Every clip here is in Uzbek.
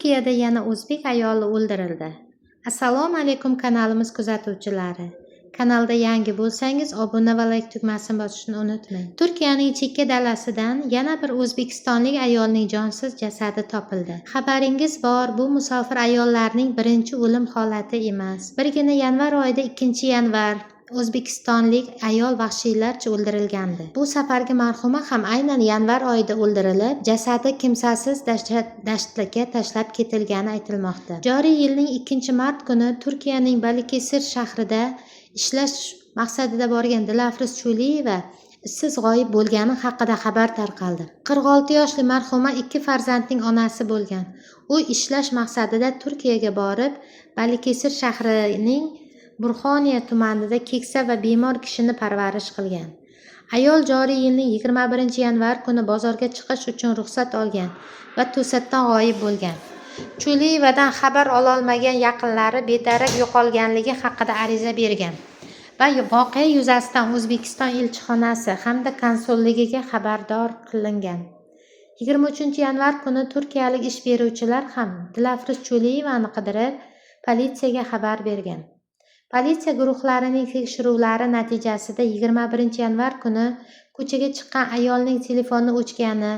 Turkiyada yana o'zbek ayoli o'ldirildi. Assalomu alaykum kanalimiz kuzatuvchilari. Kanalda yangi bo'lsangiz obuna va like tugmasini bosishni unutmang. Turkiyaning chekka dalasidan yana bir o'zbekistonlik ayolning jonsiz jasadi topildi. Xabaringiz bor, bu musofir ayollarning birinchi o'lim holati emas. Birgina yanvar oyida 2-yanvar o'zbekistonlik ayol vahshiylarcha o'ldirilgandi. Bu safargi marhuma ham aynan yanvar oyida o'ldirilib, jasadi kimsasiz dashtga tashlab ketilgani aytilmoqda. Joriy yilning 2-mart kuni Turkiyaning Balıkesir shahrida ishlash maqsadida borgan Dilafruz Cho'liyeva izsiz g'oyib bo'lgani haqida xabar tarqaldi. 46 yoshli marhuma 2 farzandning onasi bo'lgan. U ishlash maqsadida Turkiyaga borib, Balıkesir shahrining Burxoniya tumanida keksa va bemor kishini parvarish qilgan. Ayol joriy yilning 21-yanvar kuni bozorga chiqish uchun ruxsat olgan va to'satdan g'oyib bo'lgan. Cho'liyevadan xabar ololmagan yaqinlari bedarak yo'qolganligi haqida ariza bergan va voqea yuzasidan O'zbekiston elchixonasi hamda konsulligiga xabardor qilingan. 23-yanvar kuni turkiyalik ish beruvchilar ham Dilafruz Cho'liyevani qidirib politsiyaga xabar bergan. Politsiya guruhlarining tekshiruvlari natijasida 21-yanvar kuni ko'chaga chiqqan ayolning telefoni o'chgani,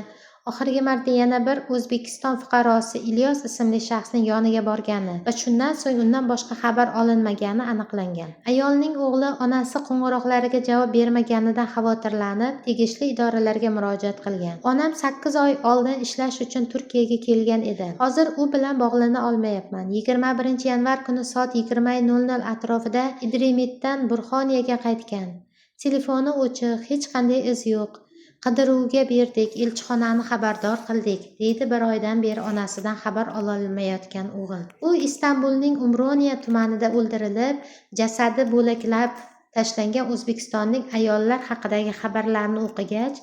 oxirgi marta yana bir O'zbekiston fuqarosi Ilyos ismli shaxsning yoniga borgani va shundan so'ng undan boshqa xabar olinmagani aniqlangan. Ayolning o'g'li onasi qo'ng'iroqlariga javob bermaganidan xavotirlanib, tegishli idoralarga murojaat qilgan. Onam 8 oy oldin ishlash uchun Turkiyaga kelgan edi. Hozir u bilan bog'lana olmayapman. 21-yanvar kuni soat 20:00 atrofida Idremitdan Burxoniyaga qaytgan. Telefoni o'chiq, hech qanday iz yo'q. Qidiruvga berdik, elchixonani xabardor qildik, deydi bir oydan beri onasidan xabar ololmayotgan o'g'il. U Istanbulning Umroniya tumanida o'ldirilib, jasadi bo'laklab tashlangan o'zbekistonlik ayollar haqidagi xabarlarni o'qigach,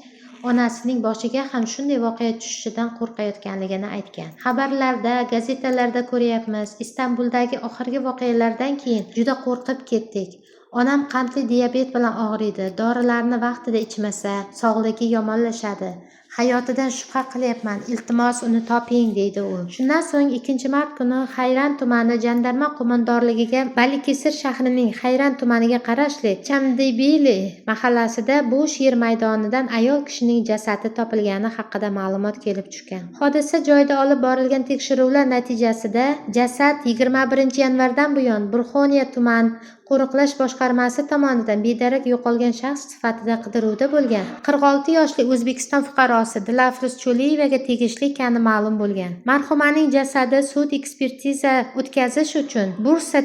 onasining boshiga ham shunday voqea tushishidan qo'rqayotganligini aytgan. Xabarlarda, gazetalarda ko'ryapmiz, Istanbuldagi oxirgi voqealardan keyin juda qo'rqib ketdik. Onam qandli diabet bilan og'riydi. Dorilarni vaqtida ichmasa, sog'ligi yomonlashadi. Hayotidan shubha qilyapman. Iltimos uni toping, deydi u. Shundan so'ng 2-mart kuni Hayran tumani jandarma qo'mondonligiga Balıkesir shahrining Hayran tumaniga qarashli Chamdibili mahallasida bo'sh yer maydonidan ayol kishining jasadi topilgani haqida ma'lumot kelib tushgan. Hodisa joyida olib borilgan tekshiruvlar natijasida jasad 21-yanvardan buyon Burxoniya tuman qo'riqlash boshqarmasi tomonidan bedarak yo'qolgan shaxs sifatida qidiruvda bo'lgan 46 yoshli O'zbekiston fuqarosi Dilafruz Cho'liyevaga tegishli ekani ma'lum bo'lgan. Marhumaning jasadi sud ekspertiza o'tkazish uchun Bursa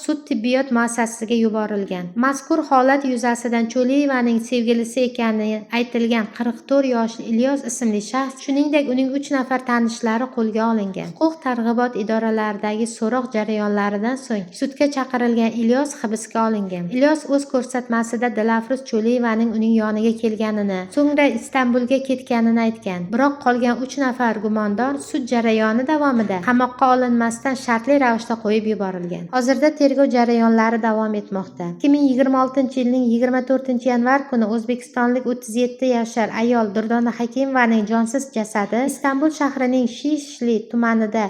sud tibbiyot muassasasiga yuborilgan. Mazkur holat yuzasidan Cho'liyevaning sevgilisi ekani aytilgan 44 yoshli Ilyos ismli shaxs, shuningdek uning 3 nafar tanishlari qo'lga olingan. Huquq-tartibot idoralaridagi so'roq jarayonlaridan so'ng sudga chaqirilgan Ilyos hibsga olingan. Ilyos o'z ko'rsatmasida Dilafruz Cho'liyevaning uning yoniga kelganini, so'ngra Istanbulga ketganini aytgan. Biroq qolgan 3 nafar gumondor sud jarayoni davomida qamoqqa olinmasdan shartli ravishda qo'yib yuborilgan. Hozirda tergov jarayonlari davom etmoqda. 2026-yilning 24-yanvar kuni o'zbekistonlik 37 yashar ayol Durdona Hakimovaning jonsiz jasadi Istanbul shahrining Shishli tumanida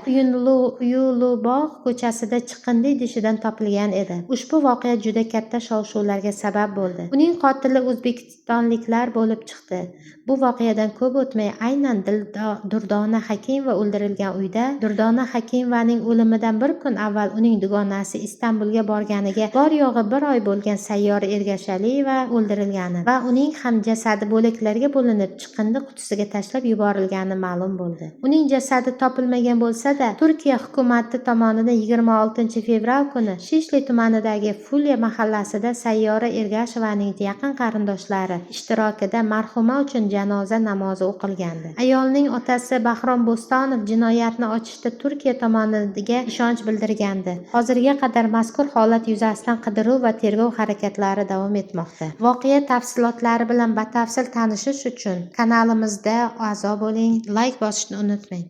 Uyulubog' ko'chasida chiqindi idishidan topilgan edi. Ushbu voqea juda katta shov-shuvlarga sabab bo'ldi. Uning qotili o'zbekistonliklar bo'lib chiqdi. Bu voqeadan ko'p o'tmay aynan Durdona Hakimova o'ldirilgan uyda Durdona Hakimovaning o'limidan bir kun avval uning dugonasi Istanbulga borganiga bor-yo'g'i 1 oy bo'lgan Sayyora Ergashaliyeva o'ldirilgani va uning ham jasadi bo'laklarga bo'linib chiqindi qutisiga tashlab yuborilgani ma'lum bo'ldi. Uning jasadi topilmagan bo'lsa-da, Turkiya hukumati tomonidan 26-fevral kuni Shishli tumanidagi Fulya mahallasida Sayyora Ergashovaning yaqin qarindoshlari ishtirokida marhuma uchun janoza namozi o'qilgandi. Ayolning otasi Bahrom Bo'stonov jinoyatni ochishda Turkiya tomoniga ishonch bildirgandi. Hozirga qadar mazkur holat yuzasidan qidiruv va tergov harakatlari davom etmoqda. Voqea tafsilotlari bilan batafsil tanishish uchun kanalimizda a'zo bo'ling, like bosishni unutmang.